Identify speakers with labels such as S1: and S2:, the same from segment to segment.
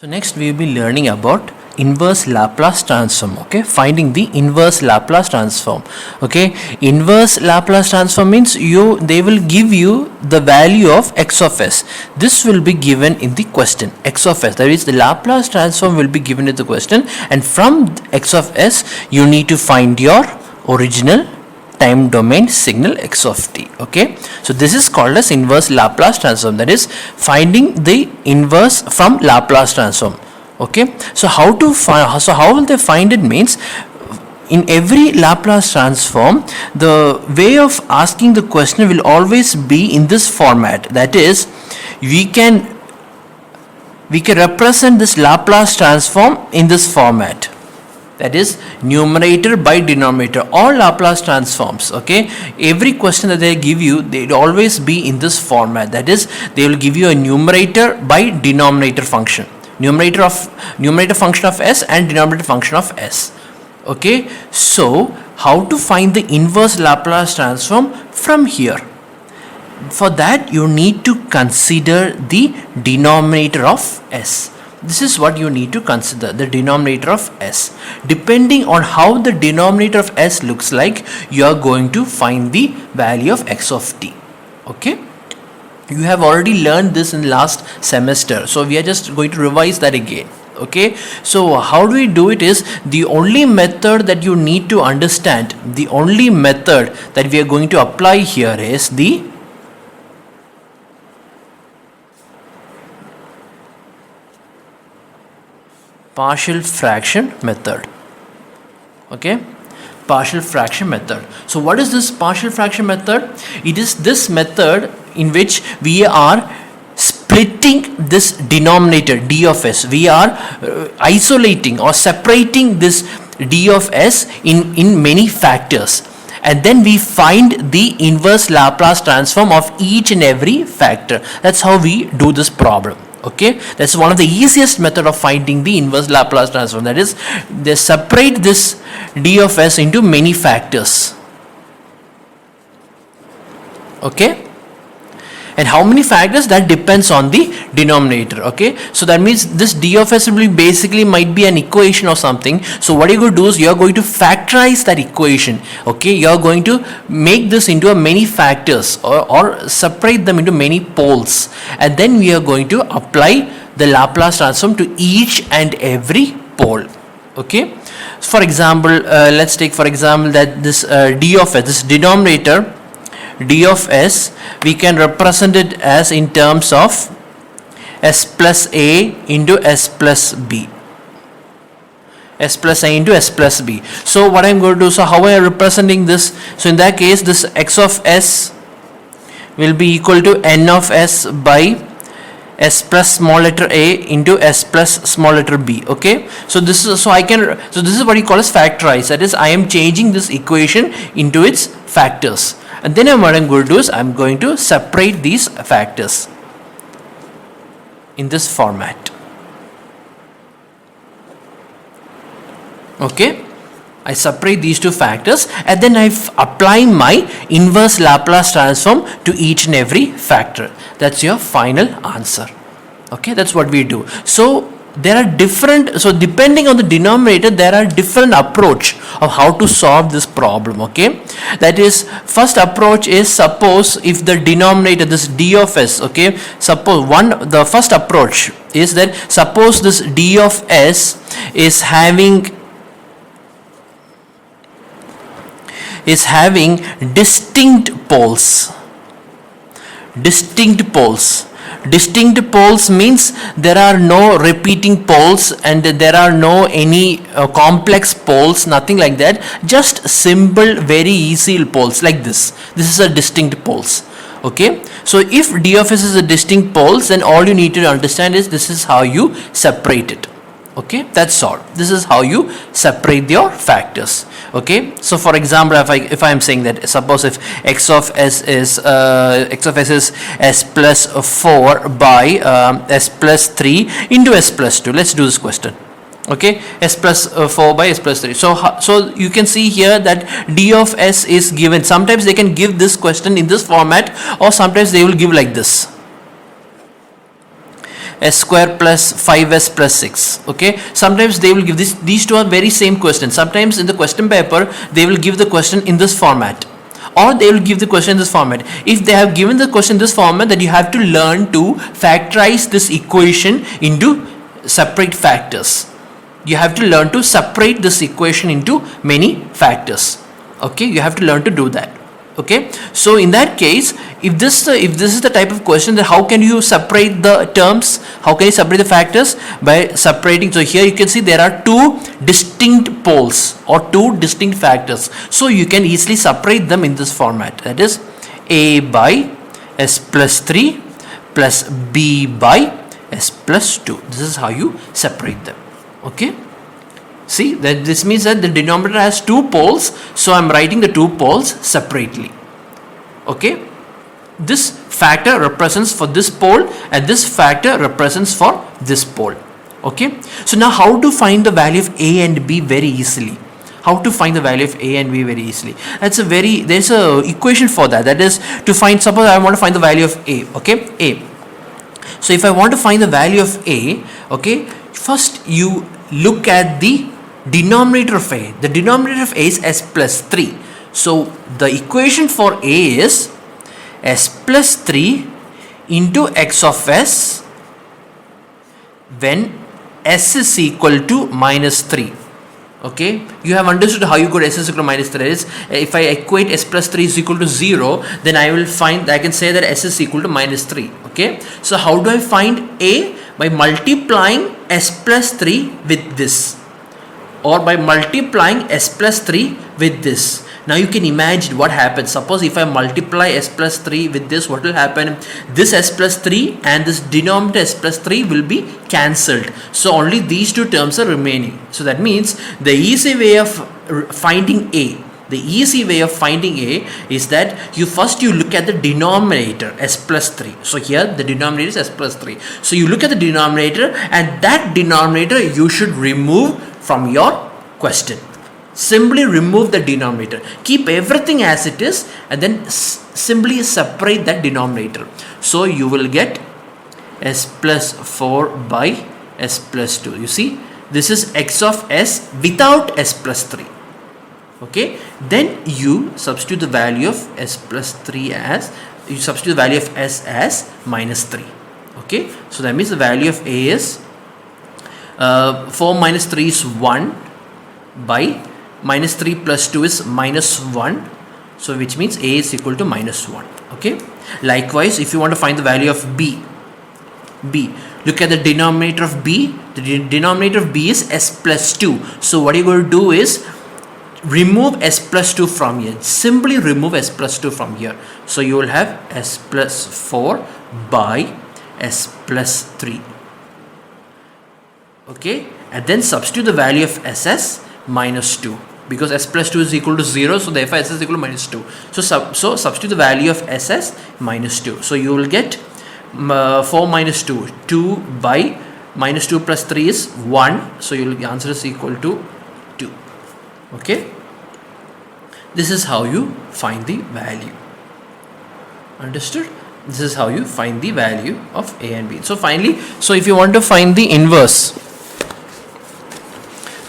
S1: So next we will be learning about inverse Laplace transform. Okay, finding the inverse Laplace transform. Okay, inverse Laplace transform means they will give you the value of x of s. This will be given in the question, x of s, that is the Laplace transform will be given in the question, and from x of s you need to find your original time domain signal x of t. Okay, so this is called as inverse Laplace transform, that is finding the inverse from Laplace transform. Okay, so how will they find it means, in every Laplace transform the way of asking the question will always be in this format, that is we can represent this Laplace transform in this format, that is numerator by denominator. All Laplace transforms, okay, every question that they give you, they will always be in this format, that is they will give you a numerator by denominator function, numerator function of s and denominator function of s. Okay, so how to find the inverse Laplace transform from here? For that you need to consider the denominator of s. This is what you need to consider, the denominator of s. Depending on how the denominator of s looks like, you are going to find the value of x of t. Okay, you have already learned this in last semester, so we are just going to revise that again. Okay, so how do we do it is, the only method that you need to understand, the only method that we are going to apply here is the partial fraction method. Okay, partial fraction method. So what is this partial fraction method? It is this method in which we are splitting this denominator d of s. We are isolating or separating this d of s in many factors, and then we find the inverse Laplace transform of each and every factor. That's how we do this problem. Okay, that's one of the easiest method of finding the inverse Laplace transform, that is they separate this d of s into many factors. Okay, and how many factors, that depends on the denominator. Okay, so that means this d of s will be basically might be an equation or something. So what you're going to do is you're going to factorize that equation. Okay, you're going to make this into a many factors, or separate them into many poles, and then we are going to apply the Laplace transform to each and every pole. Okay, for example, let's take for example that this d of s, this denominator d of s, we can represent it as in terms of s plus a into s plus b, s plus a into s plus b. So what I'm going to do, so how am I representing this? So in that case, this x of s will be equal to n of s by s plus small letter a into s plus small letter b. Okay, so this is this is what you call as factorize, that is I am changing this equation into its factors, and then what I'm going to do is I'm going to separate these factors in this format. Okay, I separate these two factors, and then I apply my inverse Laplace transform to each and every factor. That's your final answer. Okay, that's what we do. So there are different, so depending on the denominator there are different approach of how to solve this problem. Okay, that is, first approach is, suppose if the denominator, this d of s, okay, suppose the first approach is that, suppose this d of s is having distinct poles. Distinct poles means there are no repeating poles and there are no any complex poles, nothing like that, just simple very easy poles like this. This is a distinct poles. Okay, so if d of s is a distinct poles, then all you need to understand is this is how you separate it. Okay, that's all. This is how you separate your factors. Okay, so for example, if I am saying that, suppose if x of s is s plus 4 by s plus 3 into s plus 2. Let's do this question. Okay, s plus 4 by s plus 3. So you can see here that d of s is given. Sometimes they can give this question in this format, or sometimes they will give like this. s square plus 5s plus 6. Okay, sometimes they will give this, these two are very same questions. Sometimes in the question paper they will give the question in this format, or they will give the question in this format. If they have given the question in this format, then you have to learn to factorize this equation into separate factors. You have to learn to separate this equation into many factors. Okay, you have to learn to do that. Okay, so in that case, if this is the type of question, then how can you separate the terms? How can you separate the factors? By separating. So here you can see there are two distinct poles or two distinct factors, so you can easily separate them in this format. That is a by s plus 3 plus b by s plus 2. This is how you separate them. Okay, see that this means that the denominator has two poles, so I'm writing the two poles separately. Okay, this factor represents for this pole and this factor represents for this pole. Okay, so now how to find the value of a and b very easily? How to find the value of a and b very easily? There's a equation for that. That is to find, suppose I want to find the value of a. Okay, a. So if I want to find the value of a, okay, first you look at the denominator of a. The denominator of a is s plus 3. So the equation for a is s plus 3 into x of s when s is equal to minus 3. Okay, you have understood how you got s is equal to minus 3. Is if I equate s plus 3 is equal to 0, then I can say that s is equal to minus 3. Okay, so how do I find a? By multiplying s plus 3 with this, or by multiplying s plus 3 with this. Now you can imagine what happens. Suppose if I multiply s plus 3 with this, what will happen? This s plus 3 and this denominator s plus 3 will be cancelled. So only these two terms are remaining. So that means the easy way of finding a, is that you look at the denominator s plus 3. So here the denominator is s plus 3. So you look at the denominator, and that denominator you should remove from your question. Simply remove the denominator. Keep everything as it is and then simply separate that denominator. So you will get s plus 4 by s plus 2. You see, this is x of s without s plus 3. Okay, then you substitute the value of s plus 3 as, you substitute the value of s as minus 3. Okay, so that means the value of a is 4 minus 3 is 1 by minus 3 plus 2 is minus 1. So which means a is equal to minus 1. Okay, likewise if you want to find the value of b, look at the denominator of b. The denominator of b is s plus 2. So what you're going to do is remove s plus 2 from here. Simply remove s plus 2 from here. So you will have s plus 4 by s plus 3. Okay, and then substitute the value of s as minus 2, because s plus 2 is equal to 0, so therefore s is equal to minus 2. So substitute the value of s as minus 2. So you will get 4 minus 2, 2 by minus 2 plus 3 is 1. So the answer is equal to 2. Okay, this is how you find the value. Understood? This is how you find the value of a and b. So finally, so if you want to find the inverse,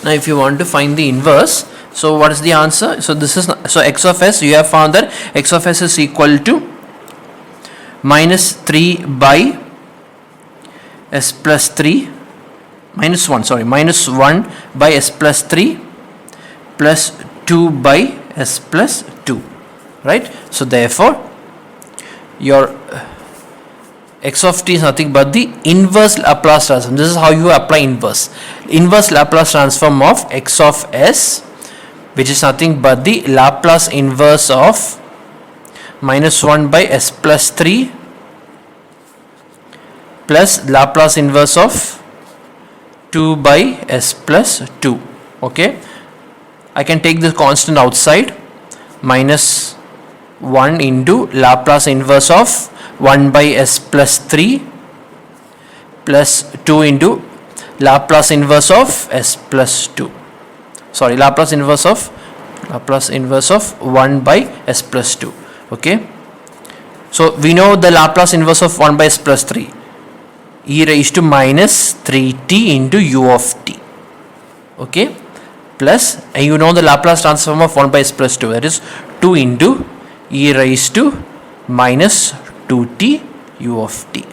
S1: now if you want to find the inverse, so what is the answer? So this is, so x of s, you have found that x of s is equal to minus 3 by s plus 3 minus 1 by s plus 3 plus 2 by s plus 2, right? So therefore your x of t is nothing but the inverse Laplace transform. This is how you apply inverse Laplace transform of x of s, which is nothing but the Laplace inverse of minus 1 by s plus 3 plus Laplace inverse of 2 by s plus 2. Okay, I can take the constant outside, minus 1 into Laplace inverse of 1 by s plus 3 plus 2 into Laplace inverse of s plus 2. Sorry, Laplace inverse of 1 by s plus 2. Okay, so we know the Laplace inverse of 1 by s plus 3. e raised to minus 3t into u of t. Okay, plus, and you know the Laplace transform of 1 by s plus 2, that is 2 into e raised to minus 2t u of t.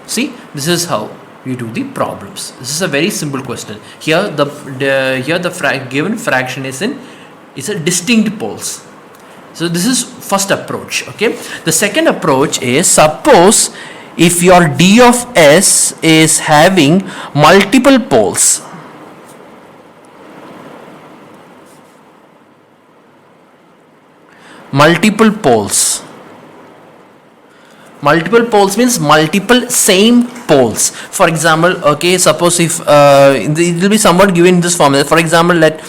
S1: See, this is how you do the problems. This is a very simple question. Here the given fraction is a distinct poles. So this is first approach. Okay, the second approach is, suppose if your d of s is having multiple poles. Multiple poles means multiple same poles. For example, okay, suppose if it will be somewhat given in this formula. For example, let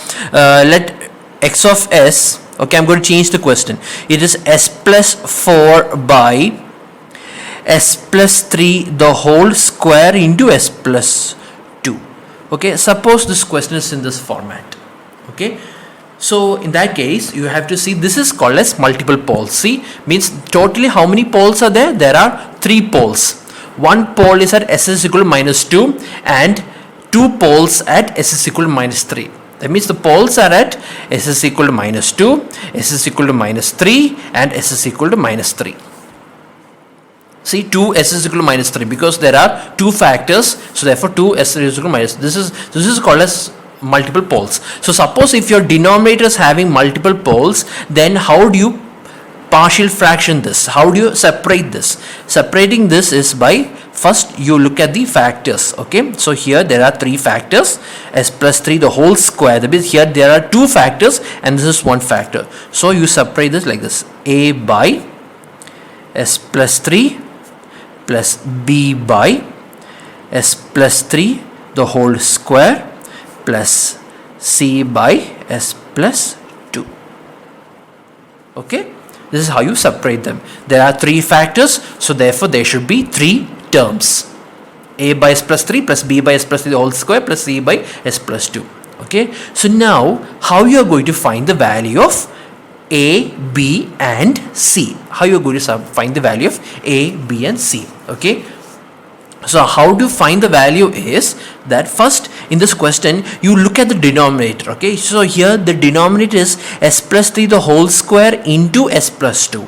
S1: x of s, okay, I'm going to change the question. It is s plus 4 by s plus 3 the whole square into s plus 2. Okay, suppose this question is in this format. Okay, so in that case, you have to see this is called as multiple poles. See, means totally how many poles are there? There are 3 poles. One pole is at s is equal to minus 2 and 2 poles at s is equal to minus 3. That means the poles are at s is equal to minus 2, s is equal to minus 3 and s is equal to minus 3. See, 2 s is equal to minus 3 because there are 2 factors. So therefore 2 s is equal to minus. This is called as multiple poles. So suppose if your denominator is having multiple poles, then how do you partial fraction this? How do you separate this? Separating this is by first you look at the factors. Okay, so here there are 3 factors, s plus 3 the whole square. That means here there are 2 factors and this is 1 factor. So you separate this like this: a by s plus 3 plus b by s plus 3 the whole square plus c by s plus 2. Okay, this is how you separate them. There are 3 factors, so therefore there should be 3 terms: a by s plus 3 plus b by s plus 3 the whole square plus c by s plus 2. Okay, so now how you are going to find the value of a, b and c? How you are going to find the value of a, b and c? Okay, so how to find the value is that first in this question you look at the denominator. Okay, so here the denominator is s plus 3 the whole square into s plus 2.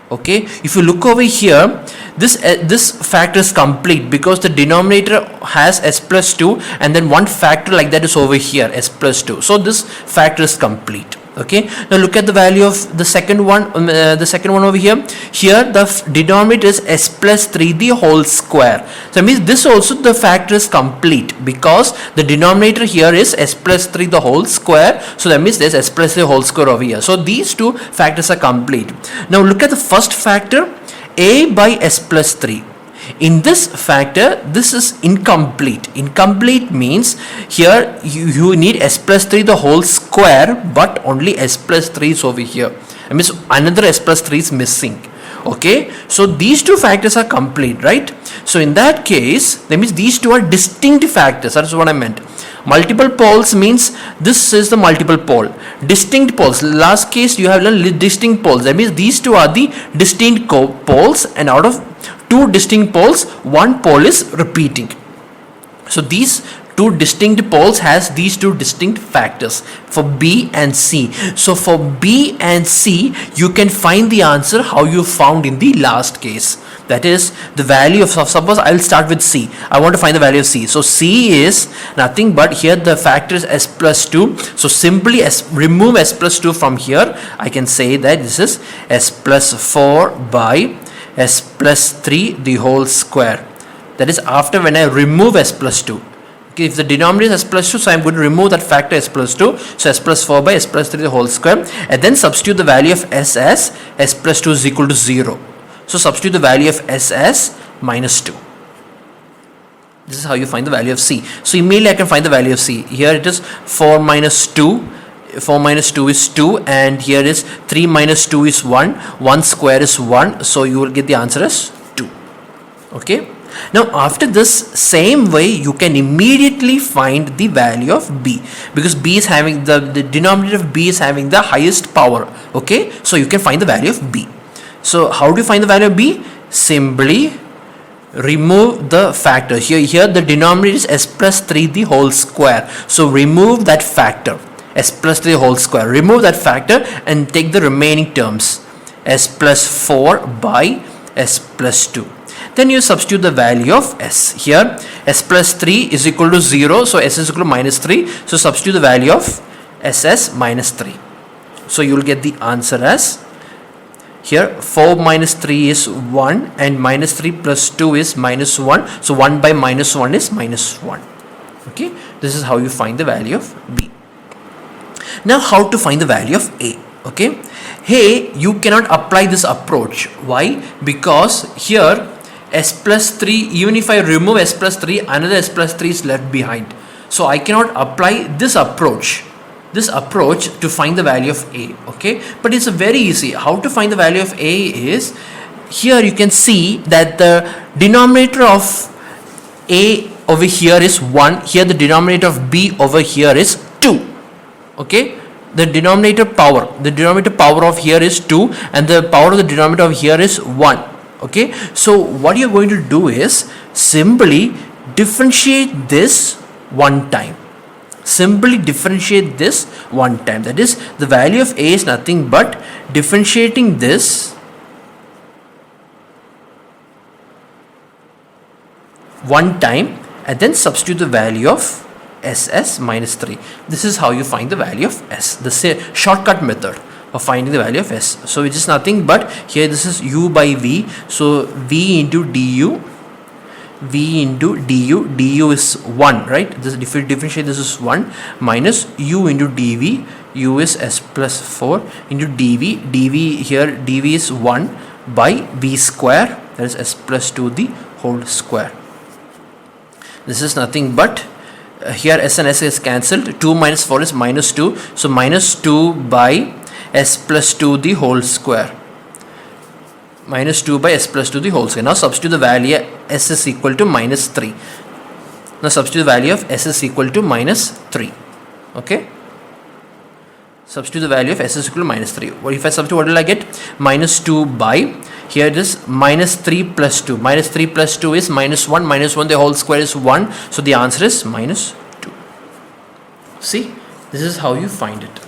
S1: Okay, if you look over here, this factor is complete because the denominator has s plus 2 and then one factor like that is over here, s plus 2. So this factor is complete. Okay, now look at the value of the second one over here. Here the denominator is s plus 3 the whole square. So it means this also the factor is complete because the denominator here is s plus 3 the whole square. So that means there's s plus 3 whole square over here. So these 2 factors are complete. Now look at the first factor, a by s plus 3. In this factor, this is incomplete. Incomplete means here you need s plus 3 the whole square, but only s plus 3 is over here. That means another s plus 3 is missing. Okay, so these 2 factors are complete, right? So in that case, that means these 2 are distinct factors. That's what I meant. Multiple poles means this is the multiple pole. Distinct poles, last case you have learned distinct poles. That means these 2 are the distinct poles, and out of 2 distinct poles, 1 pole is repeating. So these 2 distinct poles has these 2 distinct factors for B and C. So for B and C, you can find the answer how you found in the last case. That is the value of, suppose I will start with C. I want to find the value of C. So C is nothing but here the factor is s plus 2. So simply remove s plus 2 from here. I can say that this is s plus 4 by s plus 3 the whole square. That is after when I remove s plus 2. Okay, if the denominator is s plus 2, so I am going to remove that factor s plus 2. So s plus 4 by s plus 3 the whole square, and then substitute the value of s as s plus 2 is equal to 0. So substitute the value of s as minus 2. This is how you find the value of C. So immediately I can find the value of C. Here it is 4 minus 2. 4 minus 2 is 2, and here is 3 minus 2 is 1. 1 square is 1. So you will get the answer as 2. Okay. Now after this, same way you can immediately find the value of B, because B is having the denominator of B is having the highest power. Okay, so you can find the value of B. So how do you find the value of B? Simply remove the factor. Here the denominator is s plus 3 the whole square. So remove that factor, s plus 3 whole square. Remove that factor and take the remaining terms, s plus 4 by s plus 2. Then you substitute the value of s. Here s plus 3 is equal to 0, so s is equal to minus 3. So substitute the value of ss minus 3. So you will get the answer as, here 4 minus 3 is 1 and minus 3 plus 2 is minus 1. So 1 by minus 1 is minus 1. Okay, this is how you find the value of b. Now how to find the value of a? Okay, hey, you cannot apply this approach. Why? Because here s plus 3, even if I remove s plus 3, another s plus 3 is left behind. So I cannot apply this approach to find the value of a. Okay, but it's very easy. How to find the value of a is, here you can see that the denominator of a over here is 1. Here the denominator of b over here is 2. Okay, the denominator power of here is 2 and the power of the denominator of here is 1. Okay, so what you're going to do is simply differentiate this one time. Simply differentiate this one time. That is, the value of a is nothing but differentiating this one time and then substitute the value of ss minus 3. This is how you find the value of s, the shortcut method of finding the value of s. So which is nothing but, here this is u by v, so v into du, du is 1, right? This, if you differentiate, this is 1 minus u into dv, u is s plus 4 into dv, here dv is 1 by v square, that is s plus 2 the whole square. This is nothing but, here s and s is cancelled, 2 minus 4 is minus 2, so minus 2 by s plus 2 the whole square, minus 2 by s plus 2 the whole square. Now substitute the value s is equal to minus 3. Now substitute the value of s is equal to minus 3. Okay, substitute the value of s is equal to minus 3. What if I substitute, what will I get? Minus 2 by, here it is minus 3 plus 2. Minus 3 plus 2 is minus 1. Minus 1, the whole square is 1. So the answer is minus 2. See, this is how you find it.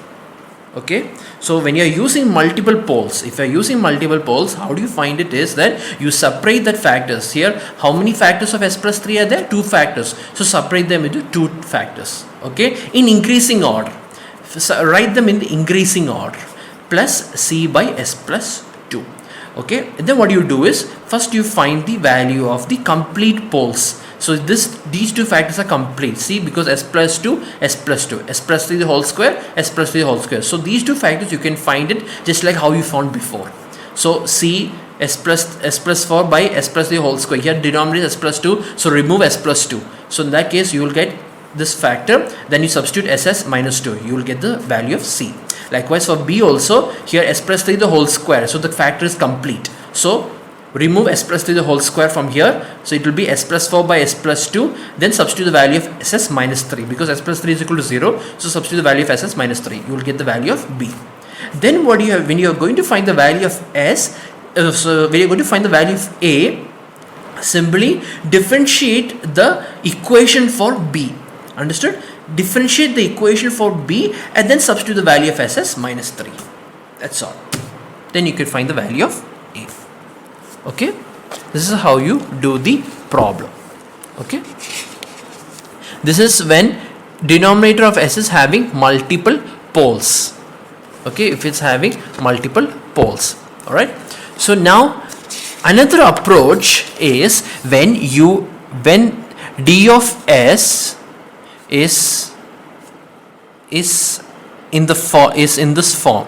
S1: Okay, so when you are using multiple poles, if you are using multiple poles, how do you find it is that you separate that factors. Here, how many factors of s plus 3 are there? 2 factors. So separate them into 2 factors. Okay, in increasing order. So write them in the increasing order. Plus c by s plus 2. Okay, and then what you do is, first you find the value of the complete poles. So these 2 factors are complete. See, because s plus 2, s plus 2, s plus 3 the whole square, s plus 3 the whole square. So these 2 factors you can find it just like how you found before. So see, s plus 4 by s plus 3 whole square. Here denominator is s plus 2, so remove s plus 2. So in that case you will get this factor, then you substitute ss minus 2, you will get the value of c. Likewise for b also, here s plus 3 the whole square, so the factor is complete. So remove s plus 3 the whole square from here, so it will be s plus 4 by s plus 2, then substitute the value of ss minus 3, because s plus 3 is equal to 0, so substitute the value of ss minus 3, you will get the value of b. Then what do you have, when you are going to find the value of s, so when you are going to find the value of a, simply differentiate the equation for b. Understood? Differentiate the equation for b and then substitute the value of ss minus 3. That's all. Then you can find the value of a. Okay, this is how you do the problem. Okay, this is when denominator of s is having multiple poles. Okay, if it's having multiple poles. All right, so now another approach is when d of s is in this form,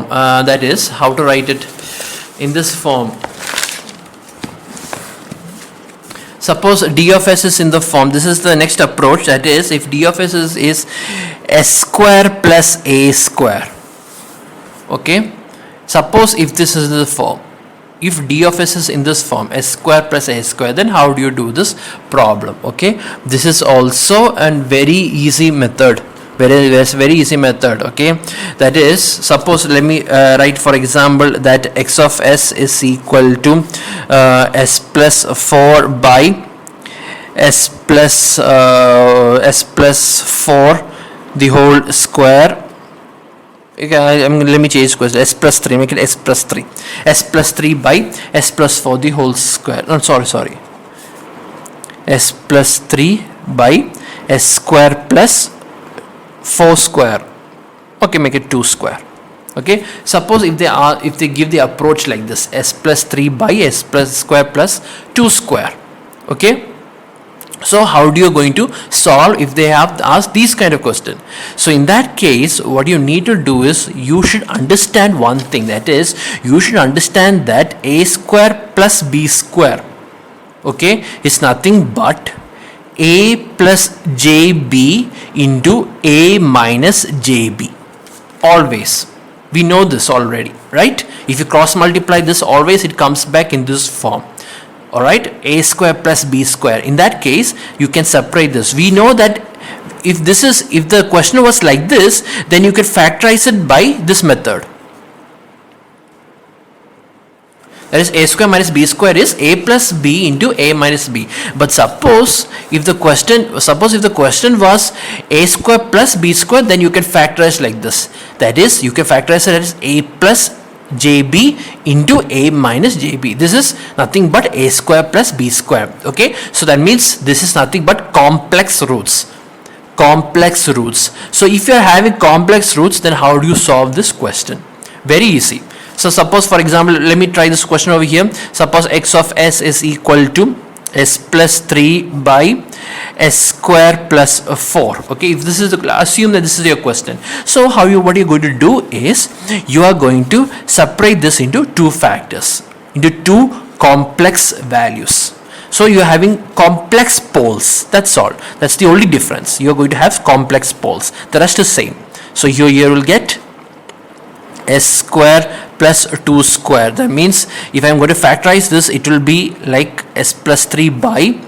S1: that is, how to write it in this form. Suppose d of s is in the form, this is the next approach, that is, if d of s is s square plus a square. Okay, suppose if this is the form, if d of s is in this form, s square plus a square, then how do you do this problem? Okay, this is also a very easy method. very easy method. Okay, that is, suppose let me write for example that x of s is equal to s plus 4 by s plus 4 the whole square. Okay, let me change question. S plus 3, make it s plus 3. S plus 3 by s plus 4 the whole square. No, sorry. S plus 3 by s square plus 4 square. Okay, make it 2 square. Okay, suppose if they give the approach like this, s plus 3 by s plus square plus 2 square. Okay, so how do you going to solve if they have asked these kind of question? So in that case, what you need to do is you should understand one thing, that is you should understand that a square plus b square, okay, is nothing but a plus jb into a minus jb. Always, we know this already, right? If you cross multiply this, always it comes back in this form. Alright, a square plus b square. In that case, you can separate this. We know that if the question was like this, then you can factorize it by this method. That is, a square minus b square is a plus b into a minus b. But suppose if the question was a square plus b square, then you can factorize like this. That is, you can factorize it as a plus jb into a minus jb. This is nothing but a square plus b square. Okay, so that means this is nothing but complex roots. So if you are having complex roots, then how do you solve this question? Very easy. So suppose, for example, let me try this question over here. Suppose x of s is equal to s plus 3 by s square plus 4. Okay, if this is assume that this is your question. So what you're going to do is you are going to separate this into two factors, into two complex values. So you are having complex poles. That's all. That's the only difference. You are going to have complex poles. The rest is same. So you will get s square plus 2 square. That means if I am going to factorize this, it will be like s plus 3 by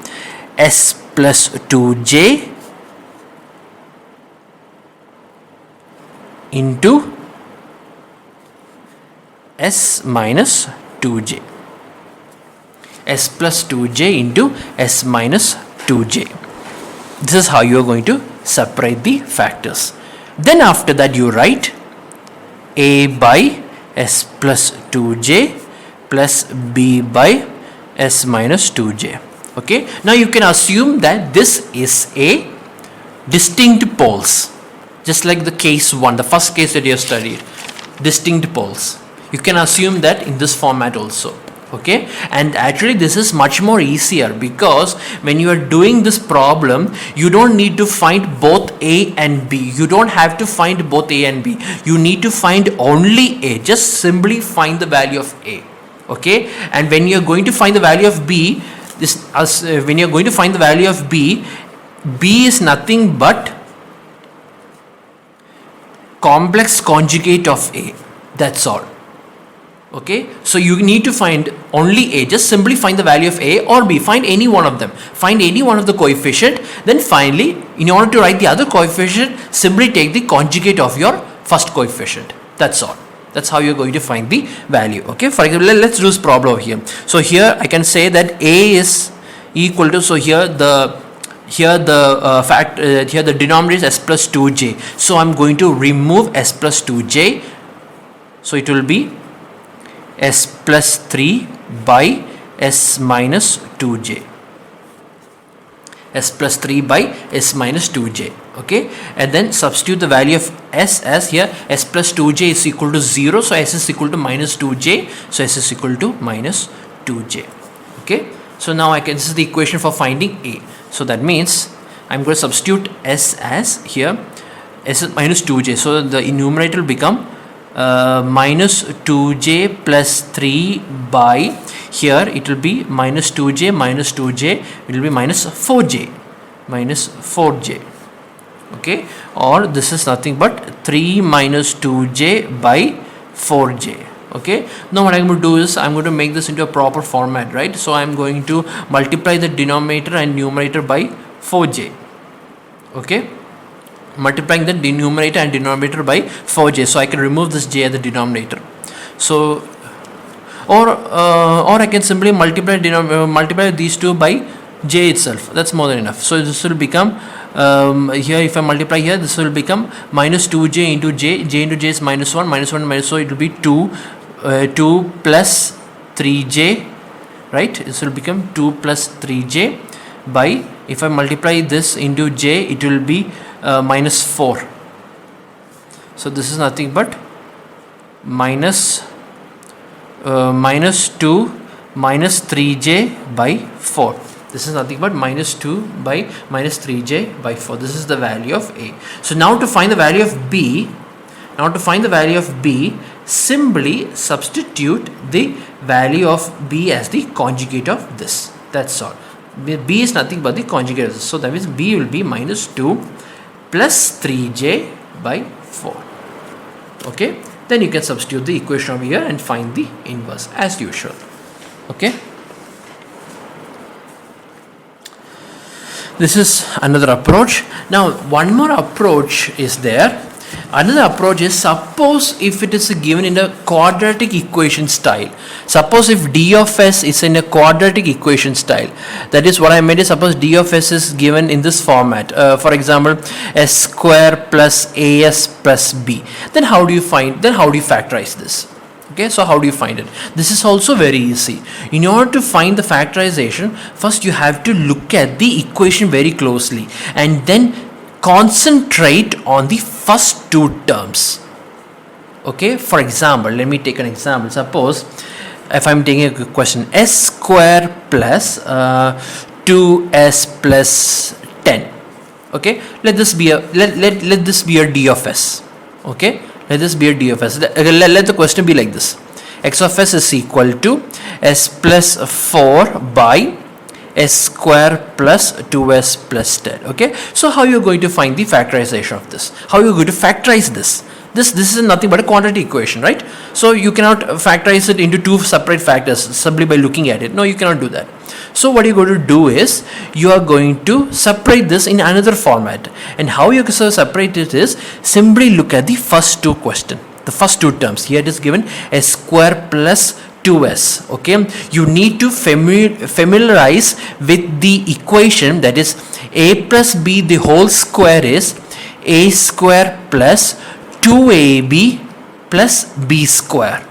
S1: s plus 2j into s minus 2j. S plus 2j into s minus 2j. This is how you are going to separate the factors. Then after that you write a by s plus 2j plus b by s minus 2j. Okay, now you can assume that this is a distinct poles, just like the case 1, the first case that you have studied, distinct poles. You can assume that in this format also. Okay, and actually this is much more easier, because when you are doing this problem, you don't need to find both a and b. You don't have to find both a and b. You need to find only a. Just simply find the value of a. Okay, and when you are going to find the value of b, when you are going to find the value of b is nothing but complex conjugate of a. That's all. Okay, so you need to find only a. Just simply find the value of a or b. Find any one of them. Find any one of the coefficient. Then finally, in order to write the other coefficient, simply take the conjugate of your first coefficient. That's all. That's how you're going to find the value. Okay, for example, let's do this problem over here. So here I can say that a is equal to, so here the denominator is s plus 2j. So I'm going to remove s plus 2j. So it will be s plus 3 by s minus 2j. S plus 3 by s minus 2j. Okay, and then substitute the value of s as here s plus 2j is equal to 0. So s is equal to minus 2j. So s is equal to minus 2j. Okay, so now this is the equation for finding a. So that means I'm going to substitute s as here s is minus 2j. So the numerator will become minus 2j plus 3 by, here it will be minus 2j minus 2j, it will be minus 4j. Okay, or this is nothing but 3 minus 2j by 4j. Okay, now what I'm going to do is I'm going to make this into a proper format, right? So I'm going to multiply the denominator and numerator by 4j. Okay, multiplying the numerator and denominator by 4j, so I can remove this j at the denominator. So or I can simply multiply these two by j itself. That's more than enough. So this will become here, if I multiply here, this will become minus 2j into j into j is minus 1 minus 1 minus, so it will be 2 plus 3j, right? This will become 2 plus 3j by, if I multiply this into j, it will be minus 4. So this is nothing but minus 2 minus 3j by 4. This is nothing but minus 2 by minus 3j by 4. This is the value of A. So now to find the value of B, simply substitute the value of B as the conjugate of this. That's all. B is nothing but the conjugate of this. So that means B will be minus 2 plus 3j by 4. Okay. Then you can substitute the equation over here and find the inverse as usual. Okay. This is another approach. Now one more approach is there. Another approach is, suppose if it is given in a quadratic equation style. Suppose if d of s is in a quadratic equation style. That is what I meant is, suppose d of s is given in this format. For example, s square plus as plus b. Then how do you factorize this? Okay, so how do you find it? This is also very easy. In order to find the factorization, first you have to look at the equation very closely and then concentrate on the first two terms. Okay, for example, let me take an example. Suppose if I'm taking a question, s square plus 2s plus 10. Okay, let this be a d of s. Okay, let this be a d of s. Let the question be like this: x of s is equal to s plus 4 by s square plus 2s plus 10. Okay, so how you are going to find the factorization of this? How you are going to factorize this? This is nothing but a quantity equation, right? So you cannot factorize it into two separate factors simply by looking at it. No, you cannot do that. So what you're going to do is, you are going to separate this in another format. And how you can separate it is, simply look at the first two questions, the first two terms. Here it is given s square plus 2s. Okay, you need to familiarize with the equation, that is a plus b the whole square is a square plus 2ab plus b square.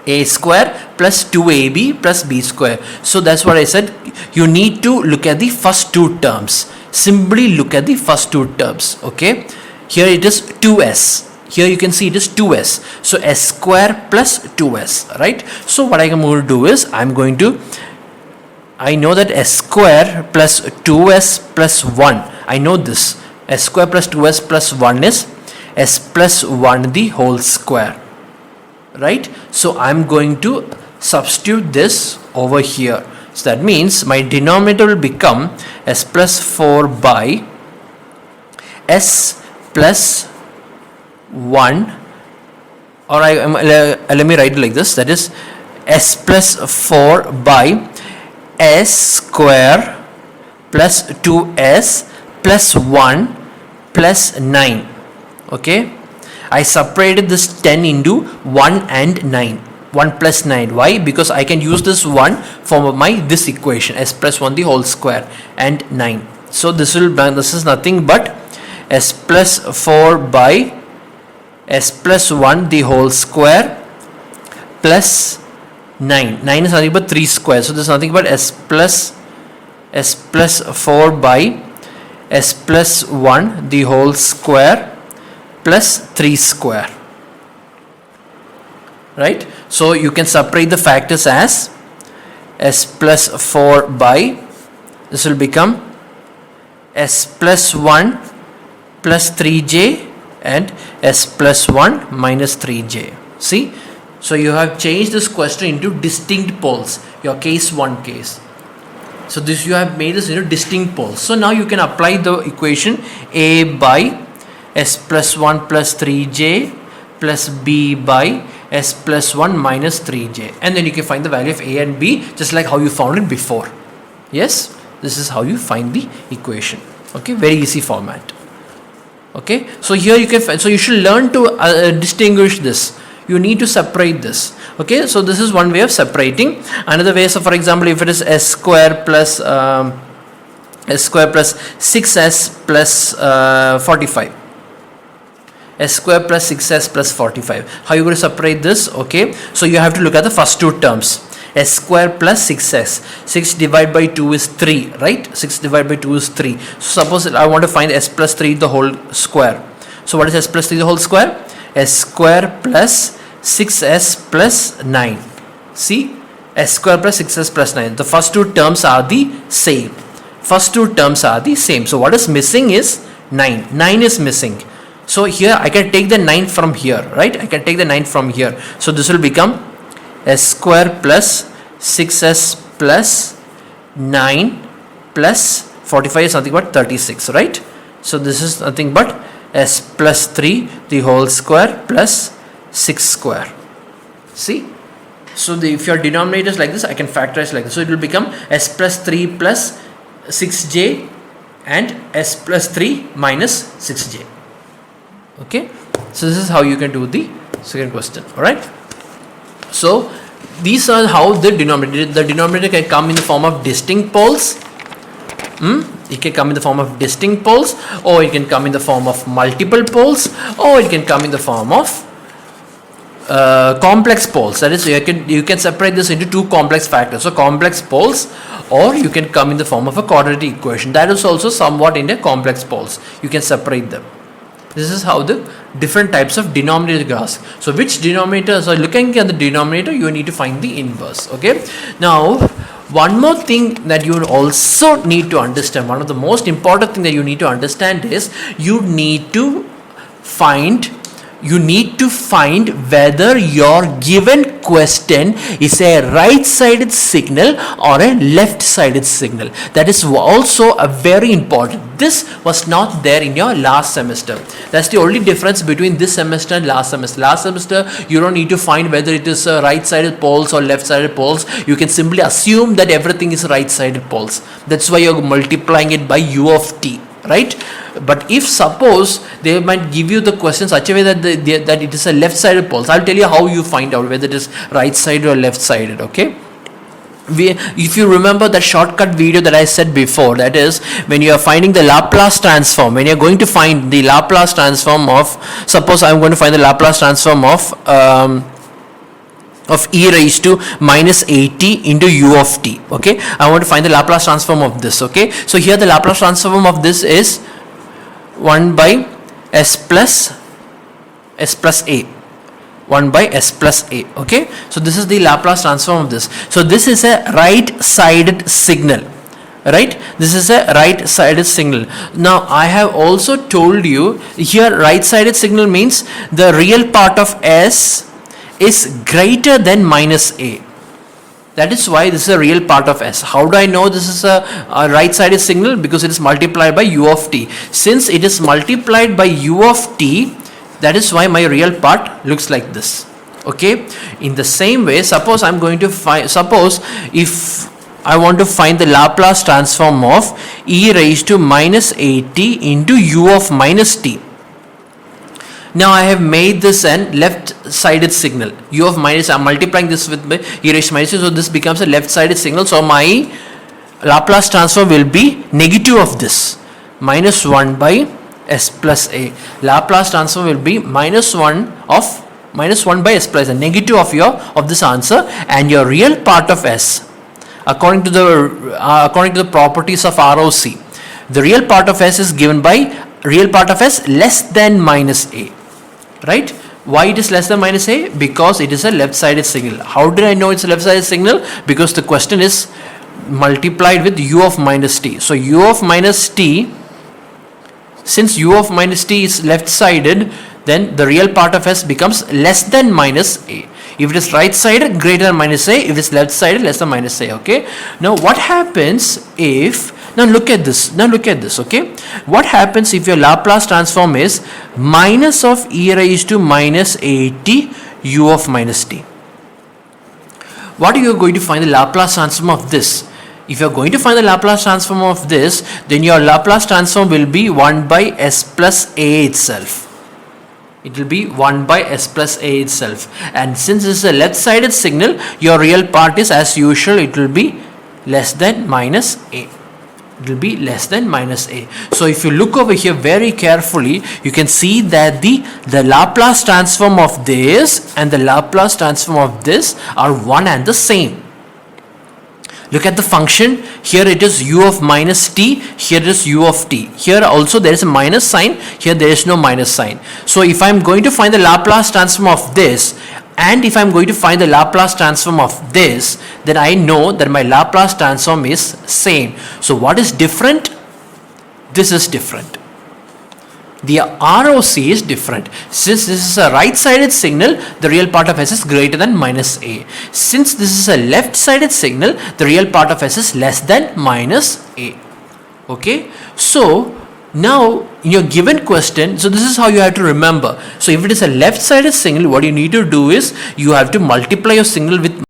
S1: A square plus 2ab plus b square. So that's what I said. You need to look at the first two terms. Simply look at the first two terms. Okay, here it is 2s. Here you can see it is 2s. So s square plus 2s, right? So what I am going to do is, I know that s square plus 2s plus 1. I know this. S square plus 2s plus 1 is s plus 1 the whole square. Right? So I'm going to substitute this over here. So that means my denominator will become s plus 4 by s plus 1, or let me write it like this, that is s plus 4 by s square plus 2s plus 1 plus 9. Okay, I separated this 10 into 1 and 9. 1 plus 9. Why? Because I can use this 1 for this equation, s plus 1 the whole square and 9. So this is nothing but s plus 4 by s plus 1 the whole square plus 9. 9 is nothing but 3 square. So this is nothing but s plus 4 by s plus 1 the whole square plus 3 square. Right? So you can separate the factors as s plus 4 by, this will become s plus 1 plus 3j and s plus 1 minus 3j. See? So you have changed this question into distinct poles, your case 1 case. So this, you have made this into distinct poles. So now you can apply the equation a by s plus 1 plus 3j plus b by s plus 1 minus 3j, and then you can find the value of a and b just like how you found it before. Yes, this is how you find the equation. Okay, very easy format. Okay, so here you can, so you should learn to distinguish this. You need to separate this. Okay, so this is one way of separating. Another way, so for example, if it is s square plus 6s plus 45, s square plus 6s plus 45, how you going to separate this? Okay, so you have to look at the first two terms. S square plus 6s, 6 divided by 2 is 3, right? 6 divided by 2 is 3. So suppose I want to find s plus 3 the whole square. So what is s plus 3 the whole square? S square plus 6s plus 9. See, s square plus 6s plus 9. The first two terms are the same. First two terms are the same. So what is missing is 9. 9 is missing. So here I can take the 9 from here, right? I can take the 9 from here. So this will become s square plus 6s plus 9 plus 45 is nothing but 36, right? So this is nothing but s plus 3 the whole square plus 6 square. See? So if your denominator is like this, I can factorize like this. So it will become s plus 3 plus 6j and s plus 3 minus 6j. Okay? So this is how you can do the second question. Alright? So these are how the denominator can come in the form of distinct poles. It can come in the form of distinct poles, or it can come in the form of multiple poles, or it can come in the form of complex poles. That is, you can separate this into two complex factors. So complex poles, or you can come in the form of a quadratic equation. That is also somewhat in a complex poles. You can separate them. This is how the different types of denominator ask. So which denominator? So looking at the denominator, you need to find the inverse. Okay. Now one more thing that you also need to understand. One of the most important thing that you need to understand is you need to find whether your given question is a right-sided signal or a left-sided signal. That is also a very important. This was not there in your last semester. That's the only difference between this semester and last semester. Last semester, you don't need to find whether it is right-sided poles or left-sided poles. You can simply assume that everything is right-sided poles. That's why you're multiplying it by u of t. Right? But if suppose they might give you the question such a way that that it is a left-sided pole, I'll tell you how you find out whether it is right-sided or left-sided. Okay. If you remember that shortcut video that I said before, that is when you are finding the Laplace transform, when you are going to find the Laplace transform of, suppose I'm going to find the Laplace transform of e raised to minus 80 into u of t. Okay, I want to find the Laplace transform of this. Okay, so here the Laplace transform of this is 1 by s plus a, 1 by s plus a. Okay, so this is the Laplace transform of this. So this is a right-sided signal. Right, this is a right-sided signal. Now I have also told you here right-sided signal means the real part of s is greater than minus a. That is why this is a real part of s. How do I know this is a right-sided signal? Because it is multiplied by u of t. Since it is multiplied by u of t, that is why my real part looks like this. Okay. In the same way, suppose I'm going to find, suppose if I want to find the Laplace transform of e raised to minus 80 into u of minus t. Now I have made this an left-sided signal. U of minus, I'm multiplying this with e raised to minus t, so this becomes a left-sided signal. So my Laplace transform will be negative of this, minus 1 by s plus a. Laplace transform will be minus 1 by s plus a, negative of this answer, and your real part of s, according to the properties of ROC, the real part of s is given by real part of s less than minus a. Right? Why it is less than minus a? Because it is a left-sided signal. How did I know it's a left-sided signal? Because the question is multiplied with u of minus t. So u of minus t, since u of minus t is left-sided, then the real part of s becomes less than minus a. If it is right-sided, greater than minus a. If it is left-sided, less than minus a. Okay. Now what happens if, now look at this, okay. What happens if your Laplace transform is minus of e raised to minus 80 u of minus t? What are you going to find the Laplace transform of this? if you're going to find the Laplace transform of this, then your Laplace transform will be 1 by s plus a itself. It will be 1 by s plus a itself. And since this is a left-sided signal, your real part is, as usual, it will be less than minus a. It will be less than minus a. So if you look over here very carefully, you can see that the Laplace transform of this and the Laplace transform of this are one and the same. Look at the function. Here it is u of minus t, here it is u of t. Here also there is a minus sign, here there is no minus sign. So if I am going to find the Laplace transform of this, and if I am going to find the Laplace transform of this, then I know that my Laplace transform is same. So what is different? This is different. The ROC is different. Since this is a right-sided signal, the real part of s is greater than minus a. Since this is a left-sided signal, the real part of s is less than minus a. Okay, so now in your given question, so this is how you have to remember. So if it is a left-sided signal, what you need to do is you have to multiply your signal with